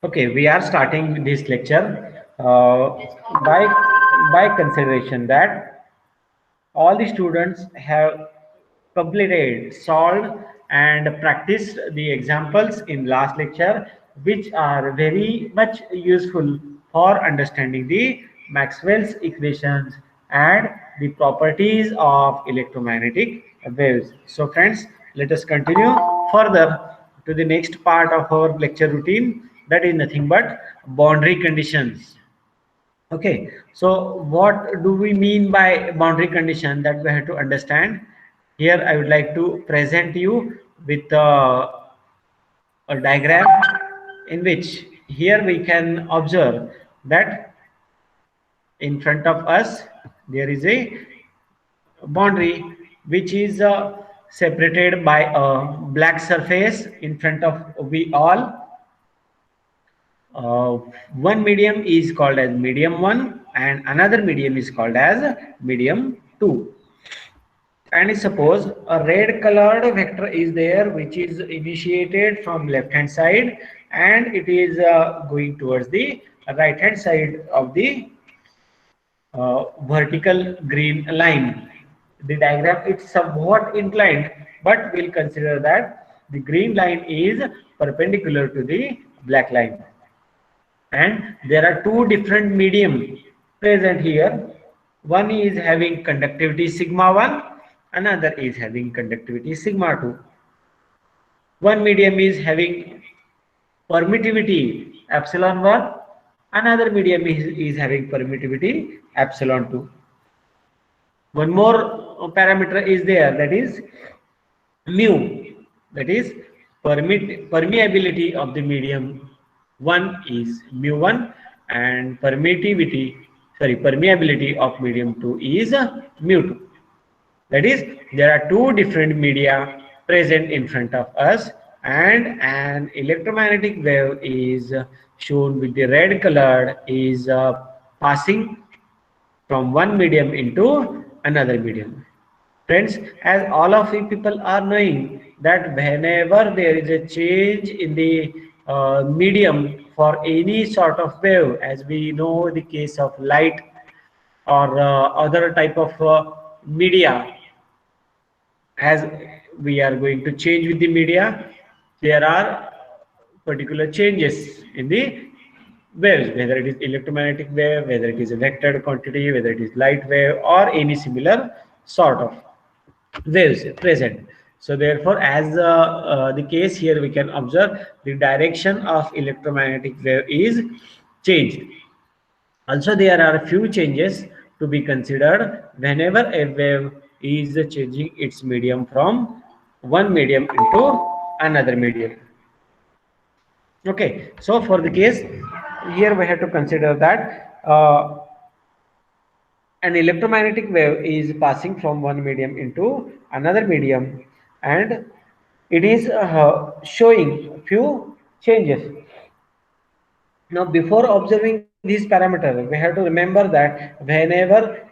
Okay, we are starting this lecture by consideration that all the students have completed, solved, and practiced the examples in last lecture, which are very much useful for understanding the Maxwell's equations and the properties of electromagnetic waves. So, friends, let us continue further to the next part of our lecture routine, that is nothing but boundary conditions. Okay, so what do we mean by boundary condition, that we have to understand? Here I would like to present you with a diagram in which here we can observe that in front of us there is a boundary which is separated by a black surface in front of we all. uh, One medium is called as medium 1 and another medium is called as medium 2. And suppose a red colored vector is there which is initiated from left hand side and it is going towards the right hand side of the vertical green line. The diagram is somewhat inclined, but we'll consider that the green line is perpendicular to the black line. And there are two different medium present here. One is having conductivity sigma 1, another is having conductivity sigma 2. One medium is having permittivity epsilon 1, another medium is having permittivity epsilon 2. One more parameter is there, that is mu, that is permeability of the medium 1 is mu 1 and permeability of medium 2 is mu 2. That is, there are two different media present in front of us and an electromagnetic wave is shown with the red color is passing from one medium into another medium. Friends, as all of you people are knowing that whenever there is a change in the medium for any sort of wave, as we know the case of light or other type of media, as we are going to change with the media, there are particular changes in the waves, whether it is electromagnetic wave, whether it is a vectored quantity, whether it is light wave or any similar sort of waves present. So therefore, as the case here, we can observe the direction of electromagnetic wave is changed. Also, there are a few changes to be considered whenever a wave is changing its medium from one medium into another medium. Okay, so for the case here, we have to consider that an electromagnetic wave is passing from one medium into another medium and it is showing few changes. Now, before observing these parameters, we have to remember that whenever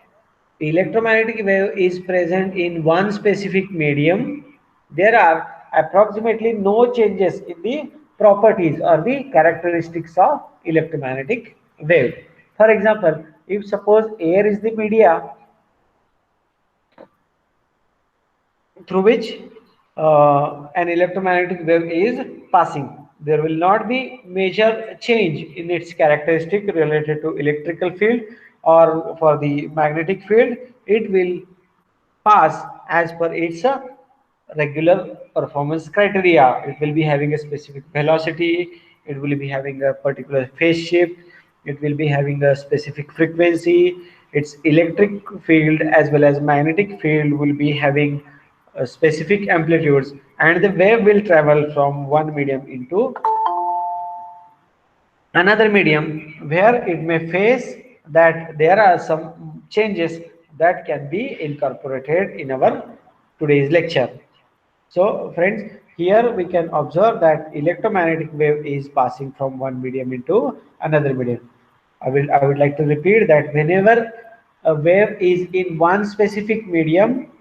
electromagnetic wave is present in one specific medium, there are approximately no changes in the properties or the characteristics of electromagnetic wave. For example, if suppose air is the media through which an electromagnetic wave is passing, there will not be major change in its characteristic related to electrical field or for the magnetic field. It will pass as per its regular performance criteria. It will be having a specific velocity, it will be having a particular phase shift, it will be having a specific frequency, its electric field as well as magnetic field will be having specific amplitudes, and the wave will travel from one medium into another medium where it may face that there are some changes that can be incorporated in our today's lecture. So friends, here we can observe that electromagnetic wave is passing from one medium into another medium. I would like to repeat that whenever a wave is in one specific medium,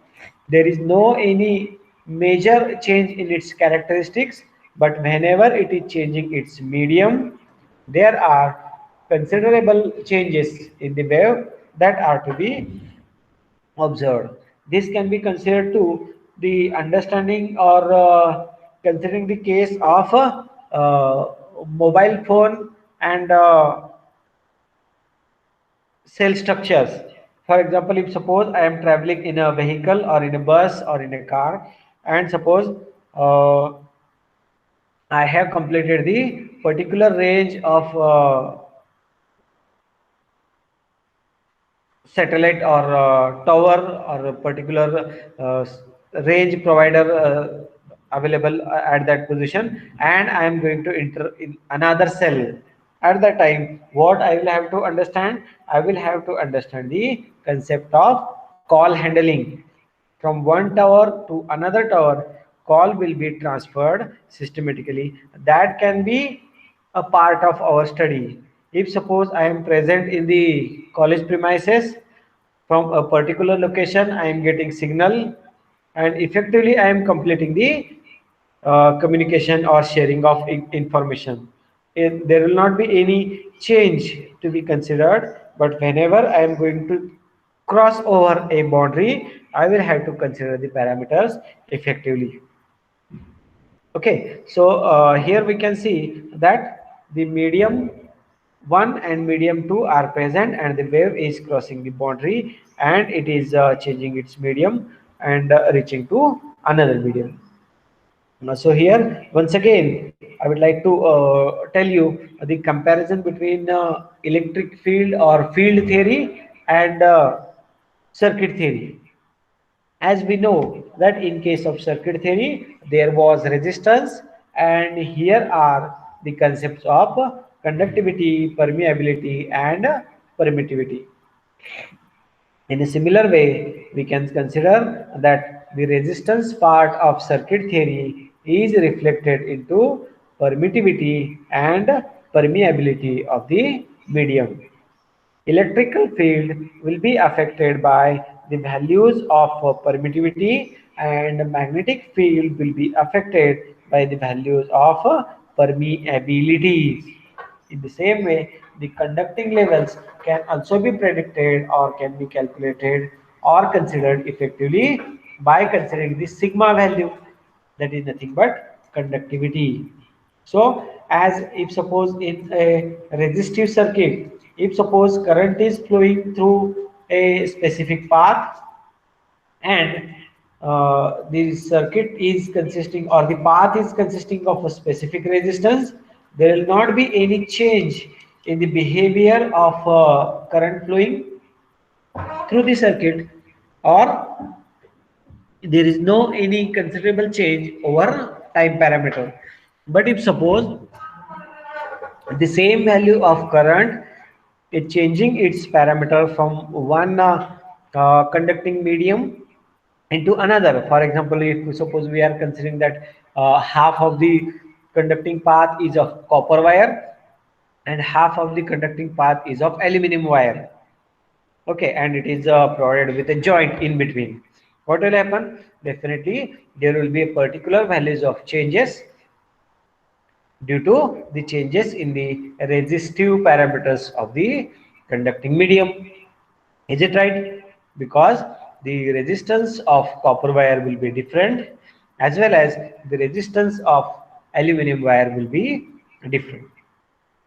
there is no any major change in its characteristics, but whenever it is changing its medium, there are considerable changes in the wave that are to be observed. This can be considered to the understanding or considering the case of a mobile phone and cell structures. For example, if suppose I am traveling in a vehicle or in a bus or in a car, and suppose uh, I have completed the particular range of satellite or tower or a particular range provider available at that position, and I am going to enter in another cell. At that time, what I will have to understand, I will have to understand the concept of call handling. From one tower to another tower, call will be transferred systematically. That can be a part of our study. If suppose I am present in the college premises, from a particular location I am getting signal, and effectively I am completing the communication or sharing of information. There will not be any change to be considered, but whenever I am going to cross over a boundary, I will have to consider the parameters effectively. Okay, so here we can see that the medium 1 and medium 2 are present, and the wave is crossing the boundary, and it is changing its medium and reaching to another medium. So here, once again, I would like to tell you the comparison between electric field or field theory and circuit theory. As we know that in case of circuit theory, there was resistance, and here are the concepts of conductivity, permeability, and permittivity. In a similar way, we can consider that the resistance part of circuit theory is reflected into permittivity and permeability of the medium. Electrical field will be affected by the values of permittivity, and magnetic field will be affected by the values of permeability. In the same way, the conducting levels can also be predicted or can be calculated or considered effectively by considering the sigma value, that is nothing but conductivity. So as if suppose in a resistive circuit, if suppose current is flowing through a specific path, and the circuit is consisting or the path is consisting of a specific resistance, there will not be any change in the behavior of current flowing through the circuit, or there is no any considerable change over time parameter. But if suppose the same value of current is changing its parameter from one conducting medium into another. For example, if suppose we are considering that half of the conducting path is of copper wire and half of the conducting path is of aluminum wire, okay, and it is provided with a joint in between, what will happen? Definitely there will be a particular values of changes due to the changes in the resistive parameters of the conducting medium. Is it right? Because the resistance of copper wire will be different, as well as the resistance of aluminum wire will be different.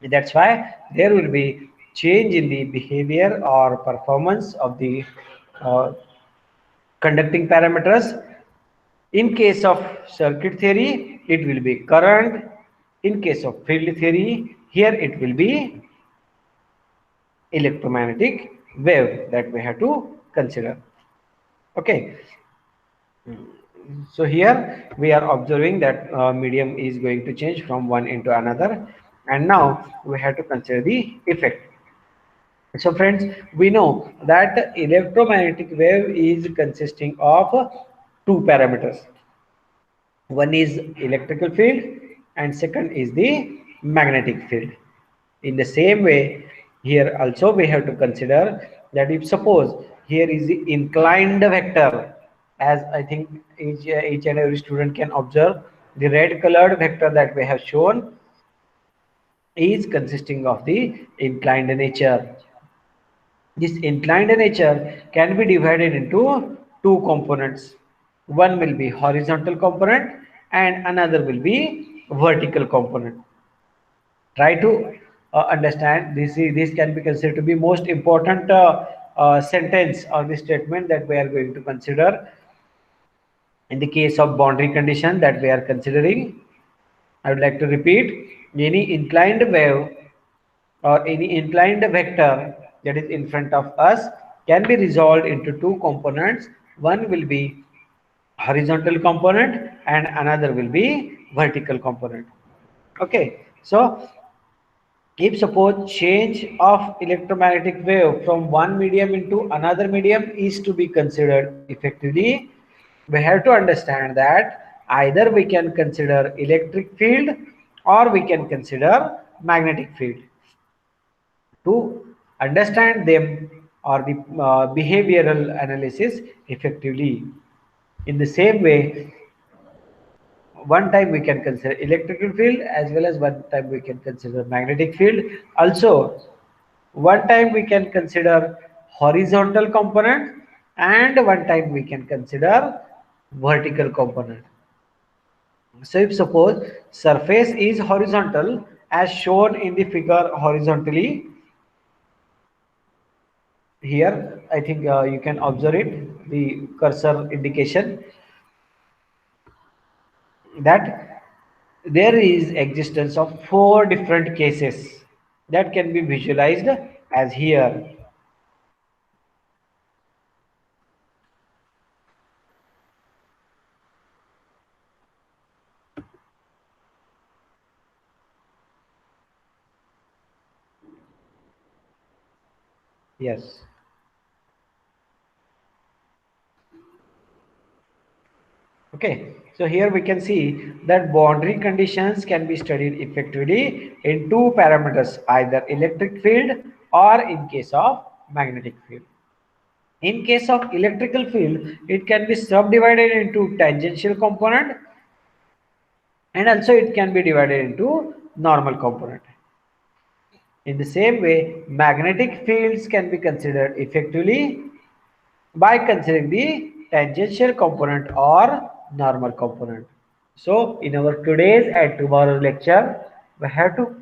That's why there will be change in the behavior or performance of the uh, conducting parameters. In case of circuit theory, it will be current. In case of field theory, here it will be electromagnetic wave that we have to consider. Okay. So here we are observing that medium is going to change from one into another, and now we have to consider the effect. So friends, we know that electromagnetic wave is consisting of two parameters. One is electrical field and second is the magnetic field. In the same way, here also we have to consider that if suppose here is the inclined vector, as I think each and every student can observe the red colored vector that we have shown. is consisting of the inclined nature. This inclined nature can be divided into two components. One will be horizontal component and another will be vertical component. Try to understand this can be considered to be most important sentence or the statement that we are going to consider in the case of boundary condition that we are considering. I would like to repeat, any inclined wave or any inclined vector that is in front of us can be resolved into two components. One will be horizontal component and another will be vertical component. Okay, so if suppose change of electromagnetic wave from one medium into another medium is to be considered effectively, we have to understand that either we can consider electric field or we can consider magnetic field. To understand them or the behavioral analysis effectively. In the same way, one time we can consider electrical field as well as one time we can consider magnetic field. Also, one time we can consider horizontal component and one time we can consider vertical component. So if suppose surface is horizontal as shown in the figure horizontally, here I think you can observe it, the cursor indication, that there is existence of four different cases that can be visualized as here. Yes. Okay, so here we can see that boundary conditions can be studied effectively in two parameters, either electric field or in case of magnetic field. In case of electrical field, it can be subdivided into tangential component and also it can be divided into normal component. In the same way, magnetic fields can be considered effectively by considering the tangential component or normal component. So in our today's and tomorrow's lecture, we have to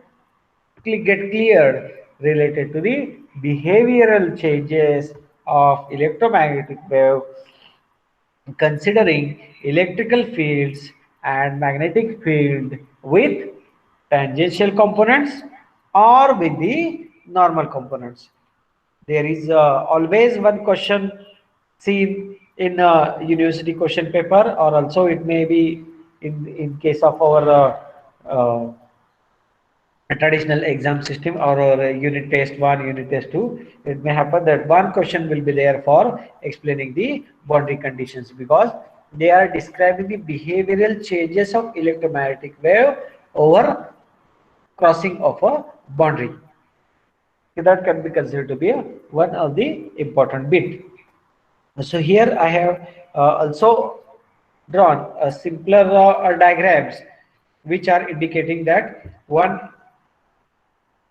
get cleared related to the behavioral changes of electromagnetic wave, considering electrical fields and magnetic field with tangential components or with the normal components. There is always one question seen in a university question paper, or also it may be in case of our a traditional exam system or a unit test 1, unit test 2. It may happen that one question will be there for explaining the boundary conditions, because they are describing the behavioral changes of electromagnetic wave over crossing of a boundary. That can be considered to be one of the important bit. So here I have also drawn a simpler diagrams which are indicating that one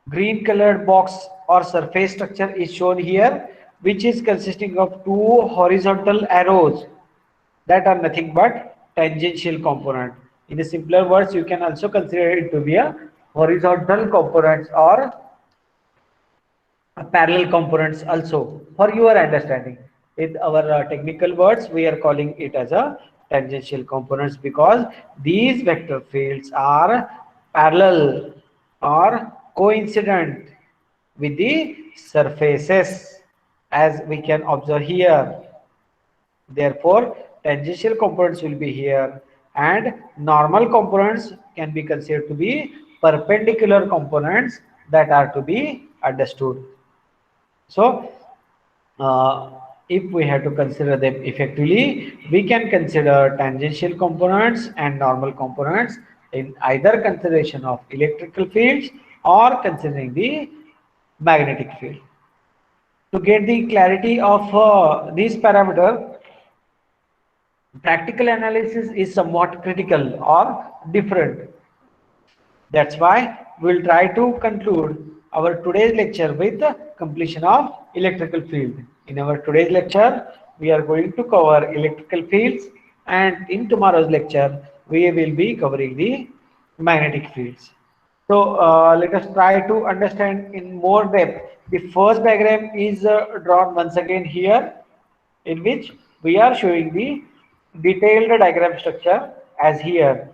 green colored box or surface structure is shown here, which is consisting of two horizontal arrows that are nothing but tangential component. In a simpler words, you can also consider it to be a horizontal components or parallel components also, for your understanding. In our technical words, we are calling it as a tangential components because these vector fields are parallel or coincident with the surfaces, as we can observe here. Therefore, tangential components will be here and normal components can be considered to be perpendicular components that are to be understood. So, uh, if we have to consider them effectively, we can consider tangential components and normal components in either consideration of electrical fields or considering the magnetic field. To get the clarity of this parameter, practical analysis is somewhat critical or different. That's why we'll try to conclude our today's lecture with the completion of electrical field. In our today's lecture, we are going to cover electrical fields, and in tomorrow's lecture, we will be covering the magnetic fields. So let us try to understand in more depth. The first diagram is drawn once again here, in which we are showing the detailed diagram structure as here.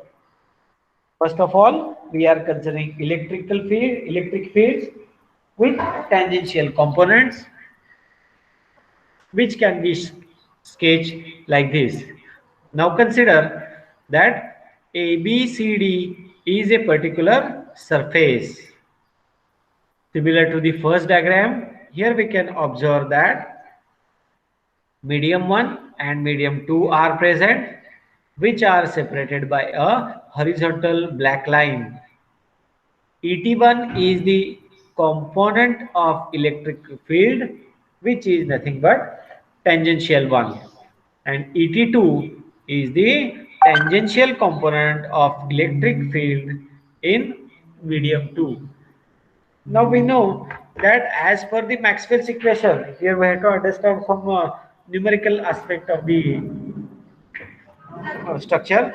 First of all, we are considering electric fields with tangential components, which can be sketched like this. Now consider that ABCD is a particular surface. Similar to the first diagram, here we can observe that medium 1 and medium 2 are present, which are separated by a horizontal black line. ET1 is the component of electric field, which is nothing but tangential one, and ET2 is the tangential component of electric field in medium 2. Now we know that as per the Maxwell's equation, here we have to understand some numerical aspect of the structure.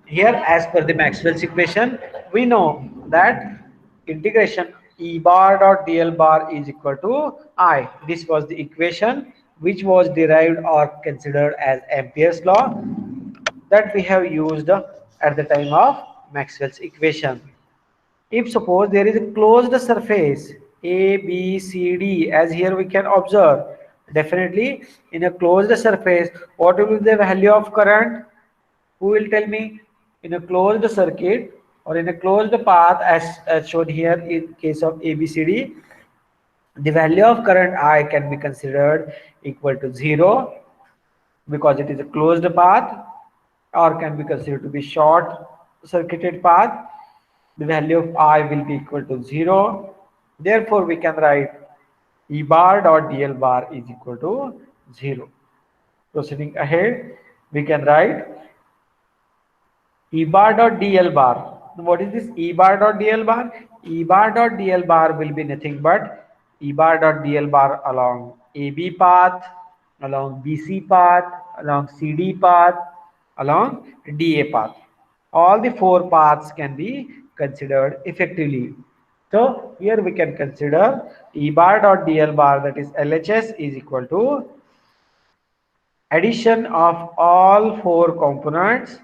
Here, as per the Maxwell's equation, we know that integration E bar dot dl bar is equal to I. This was the equation which was derived or considered as Ampere's law that we have used at the time of Maxwell's equation. If suppose there is a closed surface A, B, C, D, as here we can observe, definitely in a closed surface, what will be the value of current? Who will tell me? In a closed circuit or in a closed path as shown here in case of ABCD, the value of current I can be considered equal to 0 because it is a closed path, or can be considered to be short circuited path. The value of I will be equal to 0. Therefore, we can write E bar dot dl bar is equal to 0. Proceeding ahead, we can write E bar dot dl bar. What is this E bar dot dl bar? E bar dot dl bar will be nothing but E bar dot dl bar along AB path, along BC path, along CD path, along DA path. All the four paths can be considered effectively. So here we can consider E bar dot dl bar, that is LHS, is equal to addition of all four components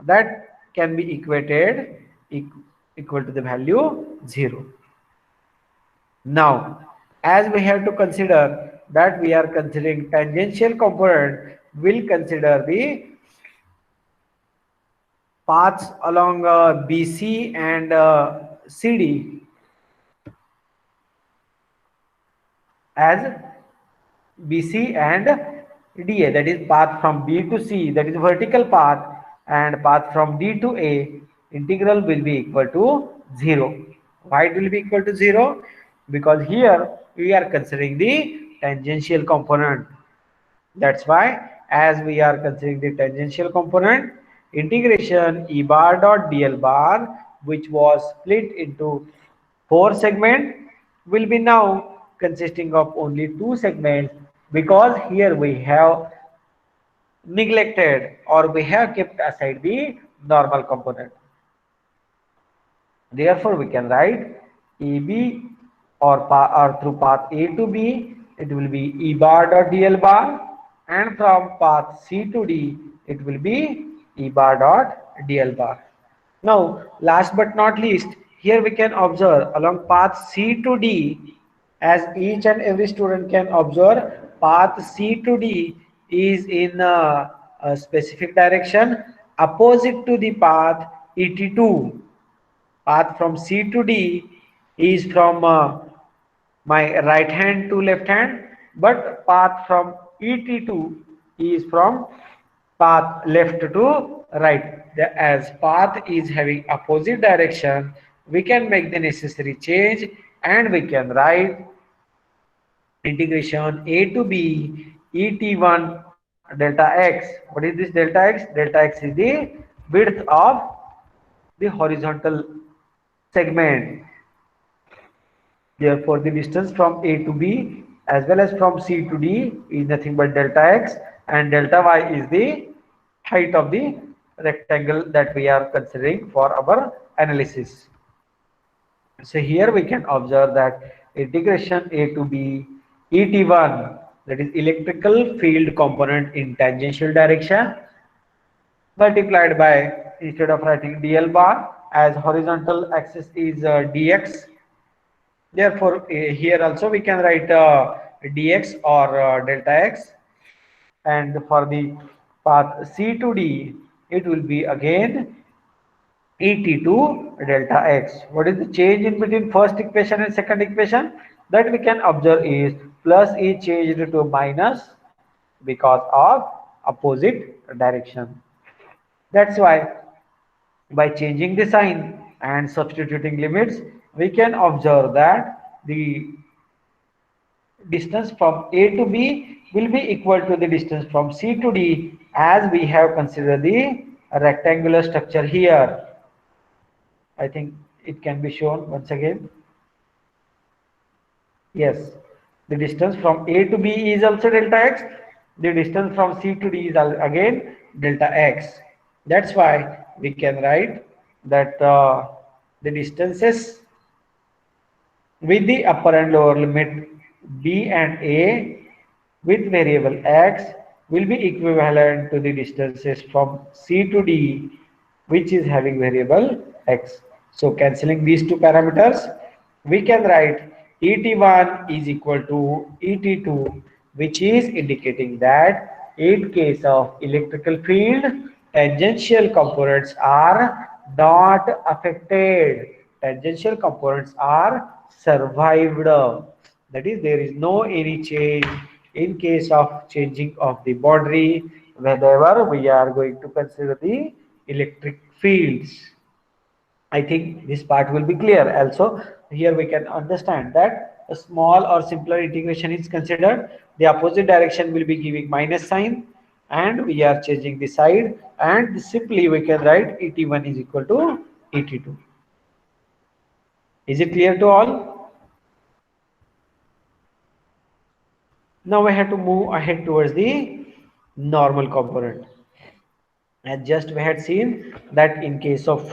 that can be equated equal to the value 0. Now, as we have to consider that we are considering tangential component, we'll consider the paths along BC and CD as BC and DA, that is path from B to C, that is vertical path, and path from D to A, integral will be equal to 0. Why it will be equal to 0? Because here we are considering the tangential component. That's why, as we are considering the tangential component, integration E bar dot dl bar, which was split into 4 segments, will be now consisting of only 2 segments, because here we have neglected or we have kept aside the normal component. Therefore, we can write EB or through path A to B, it will be E bar dot dl bar, and from path C to D, it will be E bar dot dl bar. Now, last but not least, here we can observe along path C to D, as each and every student can observe, path C to D is in a specific direction opposite to the path ET2. Path from C to D is from my right hand to left hand, but path from ET2 is from path left to right. As path is having opposite direction, we can make the necessary change and we can write integration A to B ET1 delta x. What is this delta x? Delta x is the width of the horizontal segment. Therefore, the distance from A to B as well as from C to D is nothing but delta x, and delta y is the height of the rectangle that we are considering for our analysis. So here we can observe that integration A to B ET1, that is electrical field component in tangential direction, multiplied by, instead of writing dl bar as horizontal axis is dx, therefore here also we can write dx or delta x, and for the path C to D it will be again ET2 delta x. What is the change in between first equation and second equation? That we can observe is plus is changed to minus because of opposite direction. That's why by changing the sign and substituting limits, we can observe that the distance from A to B will be equal to the distance from C to D, as we have considered the rectangular structure here. I think it can be shown once again. Yes, the distance from A to B is also delta x. The distance from C to D is again delta x. That's why we can write that the distances with the upper and lower limit B and A with variable x will be equivalent to the distances from C to D, which is having variable x. So cancelling these two parameters, we can write ET1 is equal to ET2, which is indicating that in case of electrical field, tangential components are not affected. Tangential components are survived. That is, there is no any change in case of changing of the boundary whenever we are going to consider the electric fields. I think this part will be clear. Also, here we can understand that a small or simpler integration is considered. The opposite direction will be giving minus sign, and we are changing the side, and simply we can write ET1 is equal to ET2. Is it clear to all? Now we have to move ahead towards the normal component. And just we had seen that in case of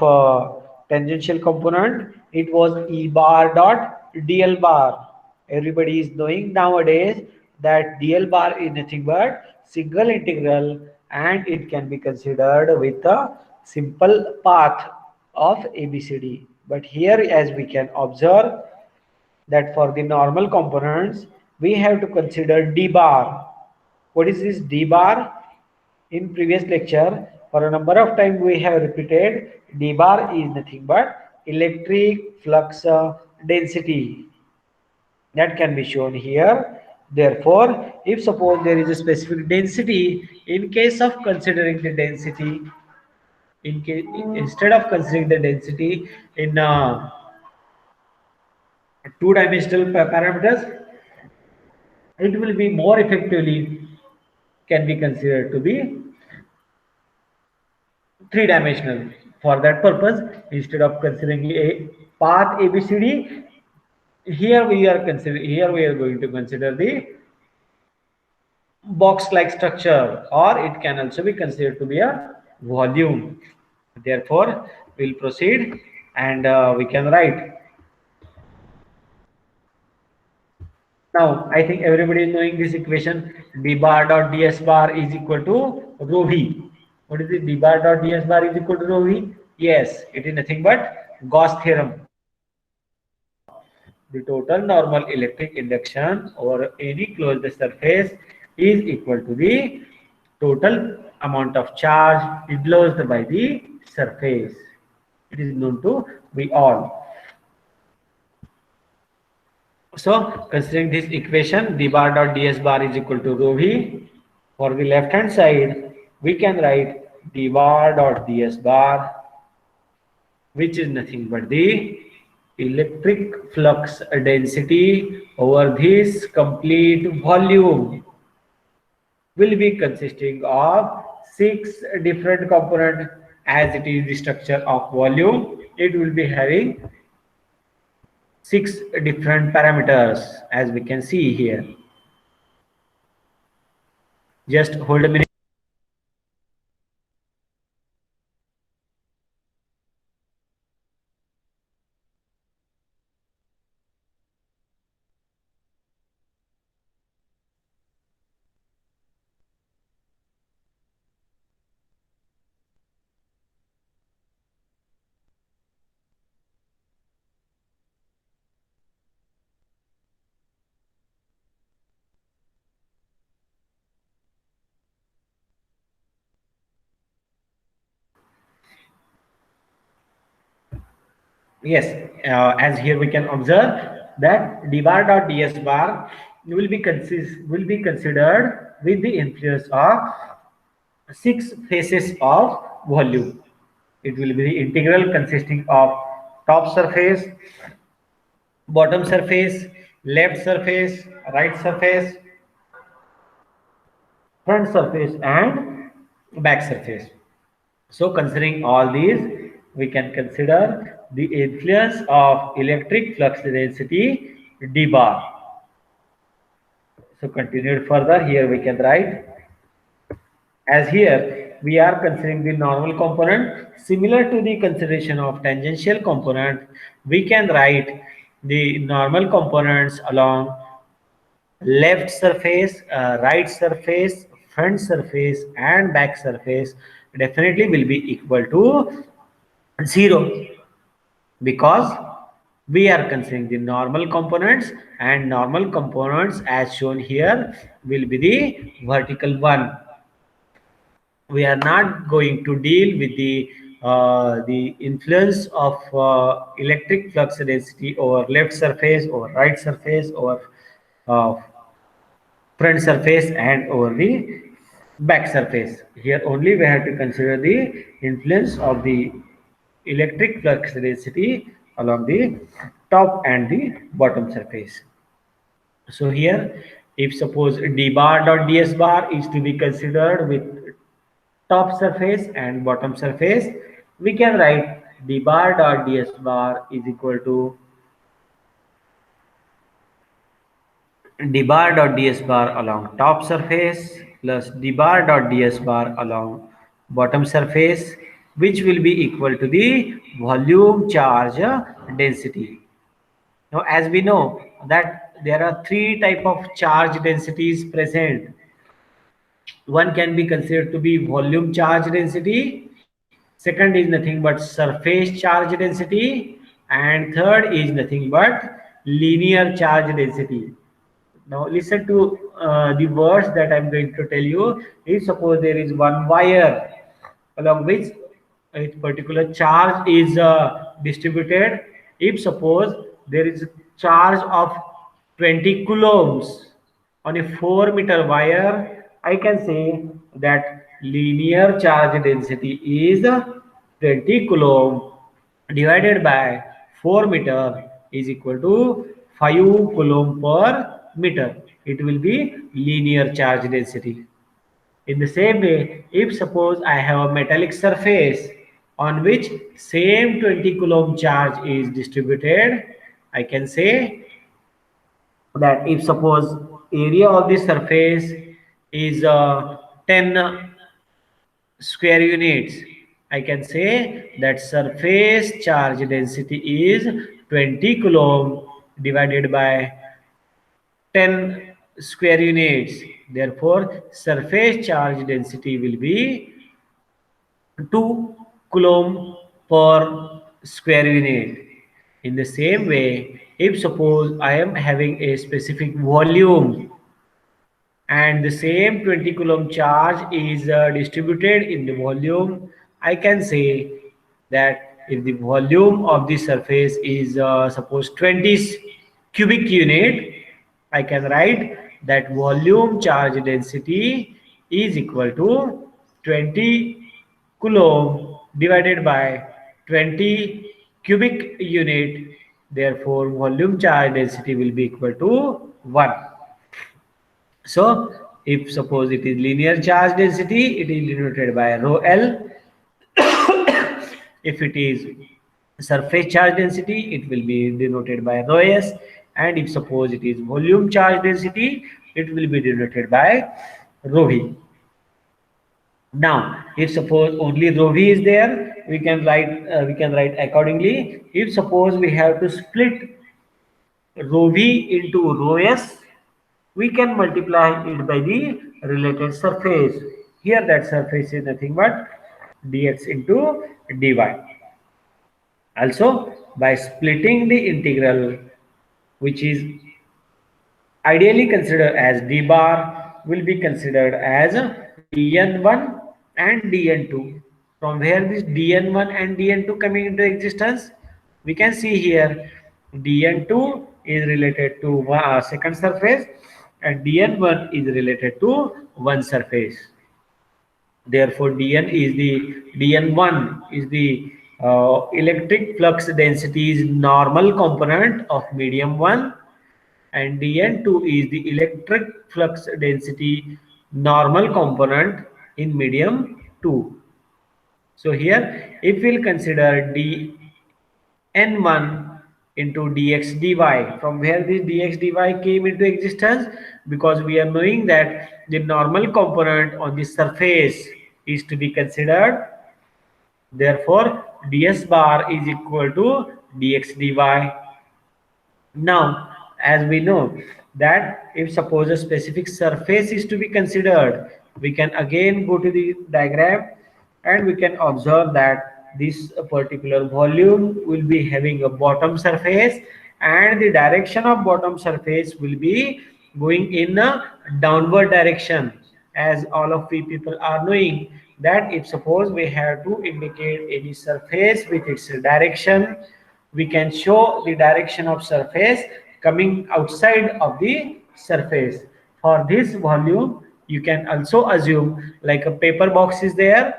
tangential component, it was E bar dot dl bar. Everybody is knowing nowadays that dl bar is nothing but single integral, and it can be considered with a simple path of ABCD. But here, as we can observe, that for the normal components, we have to consider d bar. What is this d bar? In previous lecture, for a number of times we have repeated, d bar is nothing but electric flux density. That can be shown here. Therefore, if suppose there is a specific density, in case of considering the density, instead of considering the density in two-dimensional parameters, it will be more effectively can be considered to be three-dimensional. For that purpose, instead of considering a path ABCD, here we are going to consider the box-like structure, or it can also be considered to be a volume. Therefore, we'll proceed, and we can write. Now, I think everybody is knowing this equation. D bar dot ds bar is equal to rho v. What is it? D bar dot ds bar is equal to rho v. Yes, it is nothing but Gauss theorem. The total normal electric induction over any closed surface is equal to the total amount of charge enclosed by the surface. It is known to we all. So, considering this equation, d bar dot ds bar is equal to rho v. For the left hand side, we can write d bar dot ds bar, which is nothing but the electric flux density over this complete volume, will be consisting of 6 different components. As it is the structure of volume, it will be having 6 different parameters, as we can see here. Just hold a minute. Yes, as here we can observe that d bar dot ds bar will be considered with the influence of 6 phases of volume. It will be the integral consisting of top surface, bottom surface, left surface, right surface, front surface, and back surface. So considering all these, we can consider the influence of electric flux density d bar. So continued further, here we can write, as here we are considering the normal component, similar to the consideration of tangential component, we can write the normal components along left surface, right surface, front surface, and back surface definitely will be equal to 0, because we are considering the normal components, and normal components as shown here will be the vertical one. We are not going to deal with the influence of electric flux density over left surface, over right surface, over uh, front surface, and over the back surface. Here only we have to consider the influence of the electric flux density along the top and the bottom surface. So here, if suppose d bar dot ds bar is to be considered with top surface and bottom surface, we can write d bar dot ds bar is equal to d bar dot ds bar along top surface plus d bar dot ds bar along bottom surface, which will be equal to the volume charge density. Now, as we know that there are 3 type of charge densities present. One can be considered to be volume charge density, second is nothing but surface charge density, and third is nothing but linear charge density. Now listen to the words that I'm going to tell you. If suppose there is one wire along which a particular charge is distributed, if suppose there is a charge of 20 coulombs on a 4-meter wire, I can say that linear charge density is 20 coulomb divided by 4 meter is equal to 5 coulomb per meter. It will be linear charge density. In the same way, if suppose I have a metallic surface on which same 20 coulomb charge is distributed, I can say that if suppose area of the surface is 10 square units, I can say that surface charge density is 20 coulomb divided by 10 square units. Therefore, surface charge density will be 2 coulomb per square unit. In the same way, if suppose I am having a specific volume and the same 20 coulomb charge is distributed in the volume, I can say that if the volume of the surface is suppose 20 cubic unit, I can write that volume charge density is equal to 20 coulomb divided by 20 cubic unit. Therefore, volume charge density will be equal to 1. So, if suppose it is linear charge density, it is denoted by rho L. If it is surface charge density, it will be denoted by rho s, and if suppose it is volume charge density, it will be denoted by rho v. Now if suppose only rho v is there, we can write accordingly. If suppose we have to split rho v into rho s, we can multiply it by the related surface. Here that surface is nothing but dx into dy. Also, by splitting the integral, which is ideally considered as d bar, will be considered as dn1 and dn2. From where this dn1 and dn2 coming into existence, we can see here dn2 is related to second surface and dn1 is related to one surface. Therefore, dn1 is the electric flux density's normal component of medium 1, and dn2 is the electric flux density normal component in medium 2. So here, if we'll consider dn1 into dx dy, from where this dx dy came into existence, because we are knowing that the normal component on the surface is to be considered. Therefore, ds bar is equal to dx dy. Now, as we know that if suppose a specific surface is to be considered, we can again go to the diagram and we can observe that this particular volume will be having a bottom surface, and the direction of bottom surface will be going in a downward direction. As all of we people are knowing that if suppose we have to indicate any surface with its direction, we can show the direction of surface coming outside of the surface. For this volume, you can also assume like a paper box is there,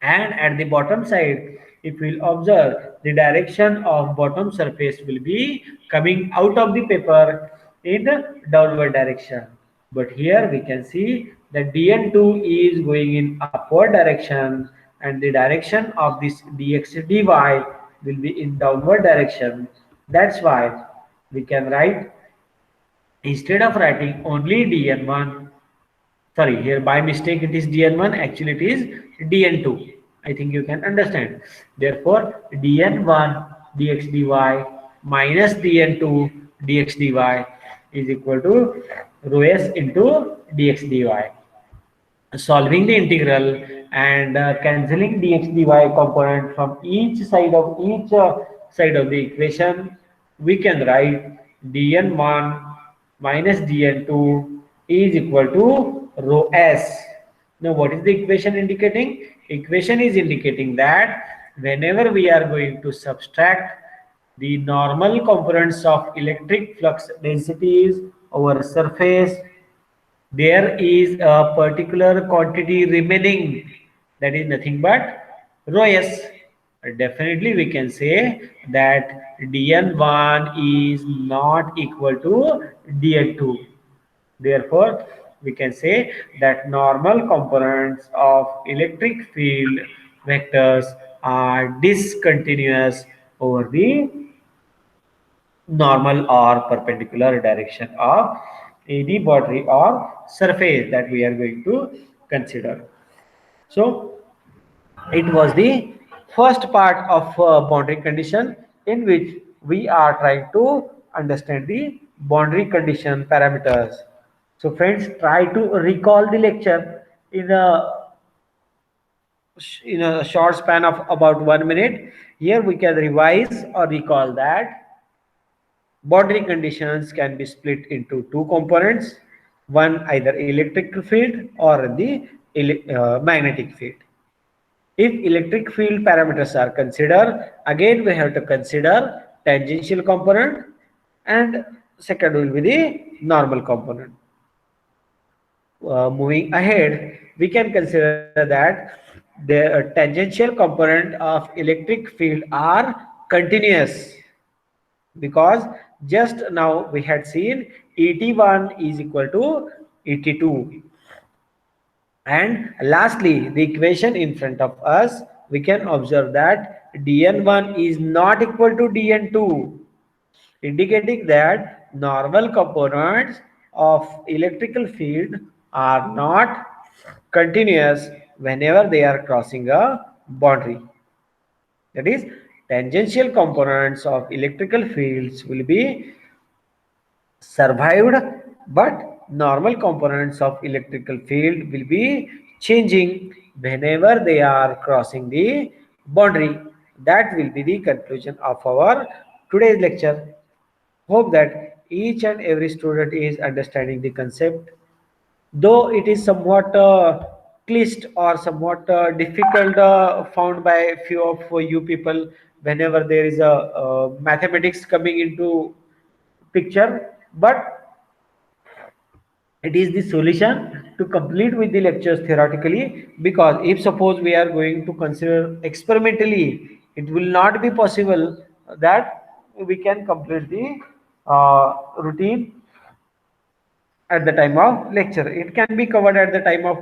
and at the bottom side, if we'll observe, the direction of bottom surface will be coming out of the paper in the downward direction. But here we can see that dn2 is going in upward direction, and the direction of this dx dy will be in downward direction. That's why we can write, instead of writing only dn1, sorry, here by mistake it is dn1, actually it is dn2. I think you can understand. Therefore, dn1 dx dy minus dn2 dx dy is equal to rho s into dx dy. Solving the integral and cancelling dx dy component from each side of the equation, we can write dn1 minus dn2 is equal to rho s. Now, what is the equation indicating? Equation is indicating that whenever we are going to subtract the normal components of electric flux densities over surface, there is a particular quantity remaining, that is nothing but rho s. Definitely we can say that dn1 is not equal to dn2. Therefore, we can say that normal components of electric field vectors are discontinuous over the normal or perpendicular direction of any body or surface that we are going to consider. So it was the first part of boundary condition, in which we are trying to understand the boundary condition parameters. So friends, try to recall the lecture in a short span of about 1 minute. Here we can revise or recall that boundary conditions can be split into two components, one either electric field or the magnetic field. If electric field parameters are considered, again we have to consider tangential component, and second will be the normal component. Moving ahead, we can consider that the tangential component of electric field are continuous, because just now we had seen ET1 is equal to ET2. And lastly, the equation in front of us we can observe that dn1 is not equal to dn2, indicating that normal components of electrical field are not continuous whenever they are crossing a boundary. That is, tangential components of electrical fields will be survived, but normal components of electrical field will be changing whenever they are crossing the boundary. That will be the conclusion of our today's lecture. Hope that each and every student is understanding the concept, though it is somewhat clished or somewhat difficult found by few of you people whenever there is a mathematics coming into picture, but it is the solution to complete with the lectures theoretically, because if suppose we are going to consider experimentally, it will not be possible that we can complete the routine at the time of lecture. It can be covered at the time of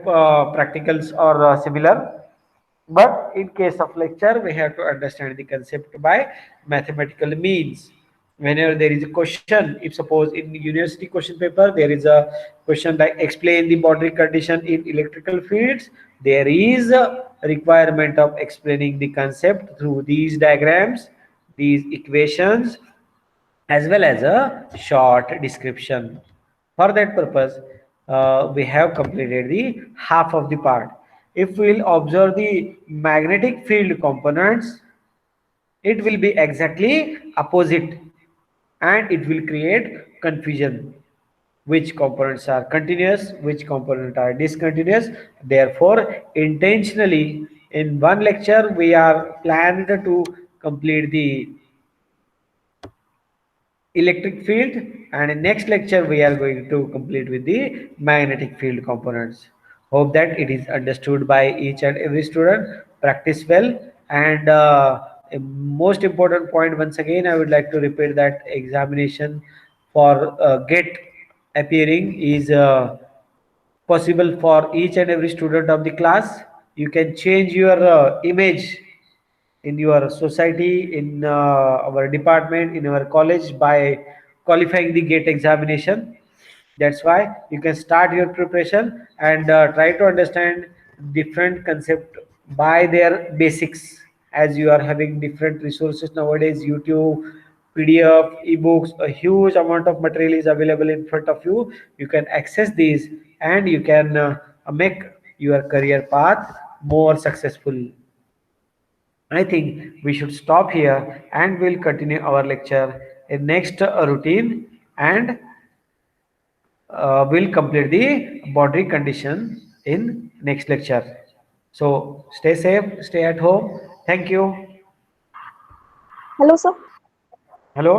practicals or similar, but in case of lecture, we have to understand the concept by mathematical means. Whenever there is a question, if suppose in university question paper there is a question like explain the boundary condition in electrical fields, there is a requirement of explaining the concept through these diagrams, these equations, as well as a short description. For that purpose, we have completed the half of the part. If we will observe the magnetic field components, it will be exactly opposite and it will create confusion. Which components are continuous, which components are discontinuous. Therefore, intentionally in one lecture, we are planned to complete the electric field, and in next lecture we are going to complete with the magnetic field components. Hope that it is understood by each and every student. Practice well, and a most important point, once again I would like to repeat that examination for get appearing is possible for each and every student of the class. You can change your image in your society, in our department, in our college by qualifying the GATE examination. That's why you can start your preparation and try to understand different concept by their basics, as you are having different resources nowadays, YouTube, PDF, ebooks, a huge amount of material is available in front of you. You can access these and you can make your career path more successful. I think we should stop here and we'll continue our lecture in next routine, and we'll complete the boundary condition in next lecture. So stay safe, stay at home. Thank you. Hello, sir. Hello.